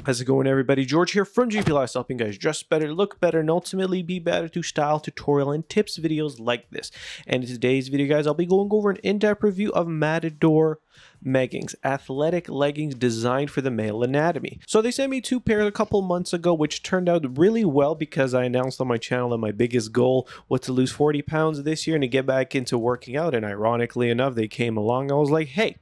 How's it going, everybody? George here from GP Lifestyle, helping guys dress better, look better, and ultimately be better through style, tutorial, and tips videos like this. And in today's video, guys, I'll be going over an in-depth review of Matador Meggings, athletic leggings designed for the male anatomy. So they sent me 2 pairs a couple months ago, which turned out really well because I announced on my channel that my biggest goal was to lose 40 pounds this year and to get back into working out. And ironically enough, they came along. I was like, hey,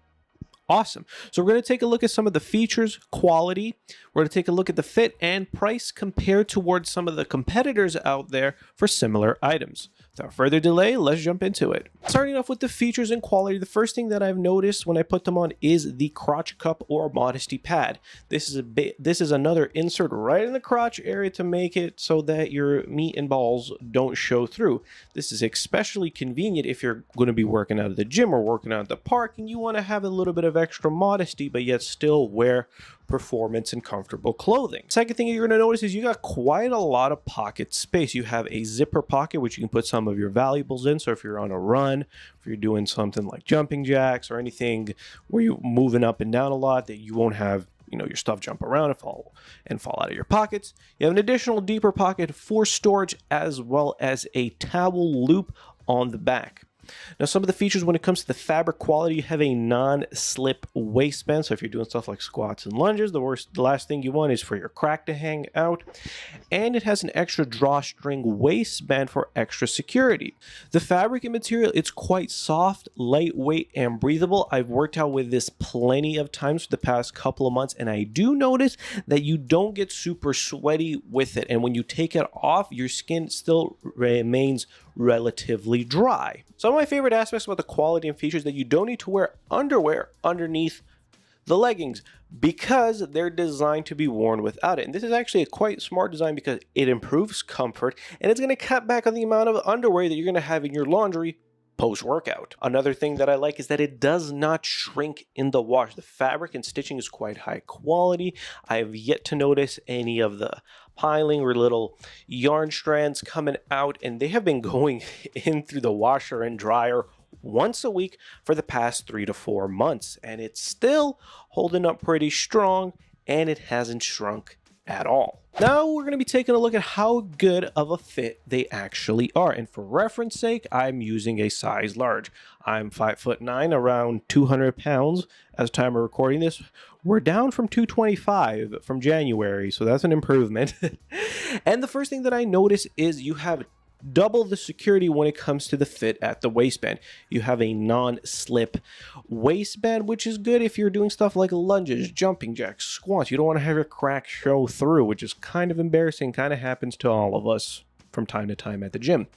awesome. So we're going to take a look at some of the features, quality. We're going to take a look at the fit and price compared towards some of the competitors out there for similar items. Without further delay, let's jump into it. Starting off with the features and quality, the first thing that I've noticed when I put them on is the crotch cup or modesty pad. This is another insert right in the crotch area to make it so that your meat and balls don't show through. This is especially convenient if you're going to be working out at the gym or working out at the park and you want to have a little bit of extra modesty but yet still wear performance and comfortable clothing. Second thing you're going to notice is you got quite a lot of pocket space. You have a zipper pocket which you can put some of your valuables in. So if you're on a run, if you're doing something like jumping jacks or anything where you're moving up and down a lot, that you won't have your stuff jump around and fall out of your pockets. You have an additional deeper pocket for storage as well as a towel loop on the back. Now, some of the features when it comes to the fabric quality, you have a non-slip waistband. So if you're doing stuff like squats and lunges, the last thing you want is for your crack to hang out. And it has an extra drawstring waistband for extra security. The fabric and material, it's quite soft, lightweight, and breathable. I've worked out with this plenty of times for the past couple of months, and I do notice that you don't get super sweaty with it. And when you take it off, your skin still remains relatively dry. Some of my favorite aspects about the quality and features that you don't need to wear underwear underneath the leggings because they're designed to be worn without it. And this is actually a quite smart design because it improves comfort and it's going to cut back on the amount of underwear that you're going to have in your laundry post-workout. Another thing that I like is that it does not shrink in the wash. The fabric and stitching is quite high quality. I have yet to notice any of the piling or little yarn strands coming out, and they have been going in through the washer and dryer once a week for the past 3 to 4 months, and it's still holding up pretty strong and it hasn't shrunk at all. Now we're going to be taking a look at how good of a fit they actually are, and for reference sake, I'm using a size large. I'm 5'9", around 200 pounds as time of recording this. We're down from 225 from January, so that's an improvement. And the first thing that I notice is you have double the security when it comes to the fit at the waistband. You have a non-slip waistband, which is good if you're doing stuff like lunges, jumping jacks, squats. You don't want to have your crack show through, which is kind of embarrassing, kind of happens to all of us from time to time at the gym.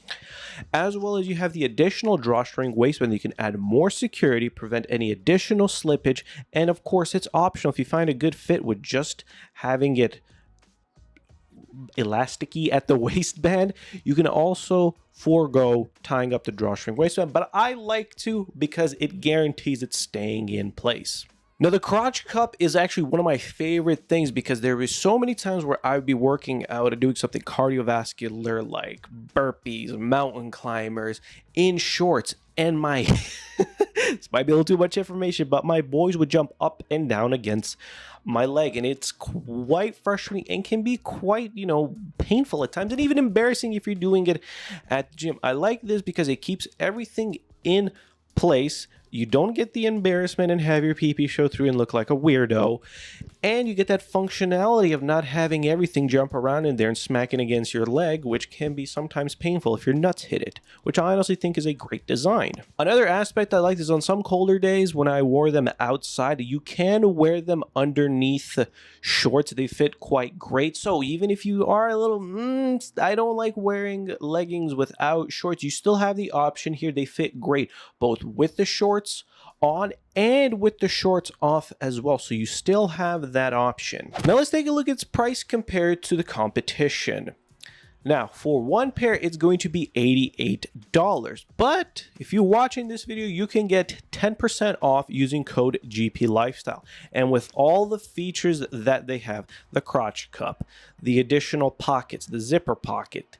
As well as you have the additional drawstring waistband that you can add more security, prevent any additional slippage, and of course it's optional if you find a good fit with just having it elasticy at the waistband. You can also forego tying up the drawstring waistband, but I like to because it guarantees it's staying in place. Now, the crotch cup is actually one of my favorite things because there is so many times where I would be working out and doing something cardiovascular like burpees, mountain climbers in shorts, and my this might be a little too much information, but my boys would jump up and down against my leg, and it's quite frustrating and can be quite, painful at times and even embarrassing if you're doing it at the gym. I like this because it keeps everything in place. You don't get the embarrassment and have your pee-pee show through and look like a weirdo. And you get that functionality of not having everything jump around in there and smacking against your leg, which can be sometimes painful if your nuts hit it, which I honestly think is a great design. Another aspect I like is on some colder days when I wore them outside, you can wear them underneath shorts. They fit quite great. So even if you are a little, I don't like wearing leggings without shorts, you still have the option here. They fit great, both with the shorts on and with the shorts off as well, so you still have that option. Now let's take a look at its price compared to the competition. Now, for one pair, it's going to be $88, but if you're watching this video, you can get 10% off using code GP Lifestyle. And with all the features that they have, the crotch cup, the additional pockets, the zipper pocket,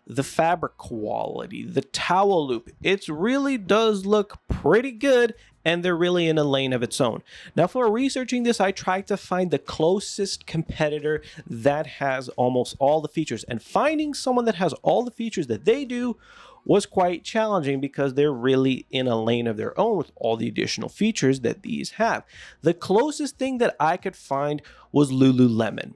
the fabric quality, the towel loop, it really does look pretty good and they're really in a lane of its own. Now, for researching this, I tried to find the closest competitor that has almost all the features, and finding someone that has all the features that they do was quite challenging because they're really in a lane of their own with all the additional features that these have. The closest thing that I could find was Lululemon.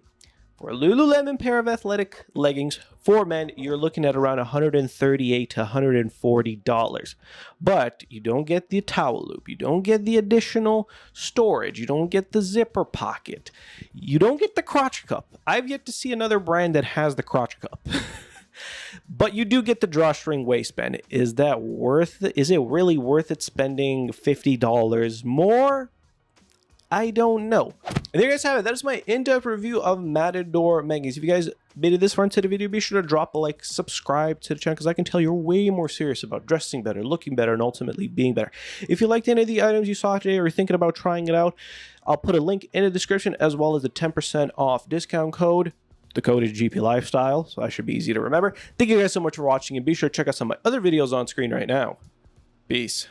For a Lululemon pair of athletic leggings for men, you're looking at around $138 to $140. But you don't get the towel loop. You don't get the additional storage. You don't get the zipper pocket. You don't get the crotch cup. I've yet to see another brand that has the crotch cup. But you do get the drawstring waistband. Is that worth it? Is it really worth it spending $50 more? I don't know. And there you guys have it. That is my in-depth review of Matador Meggings. If you guys made it this far into the video, be sure to drop a like, subscribe to the channel, because I can tell you're way more serious about dressing better, looking better, and ultimately being better. If you liked any of the items you saw today or you're thinking about trying it out, I'll put a link in the description as well as the 10% off discount code. The code is GP Lifestyle, so that should be easy to remember. Thank you guys so much for watching, and be sure to check out some of my other videos on screen right now. Peace.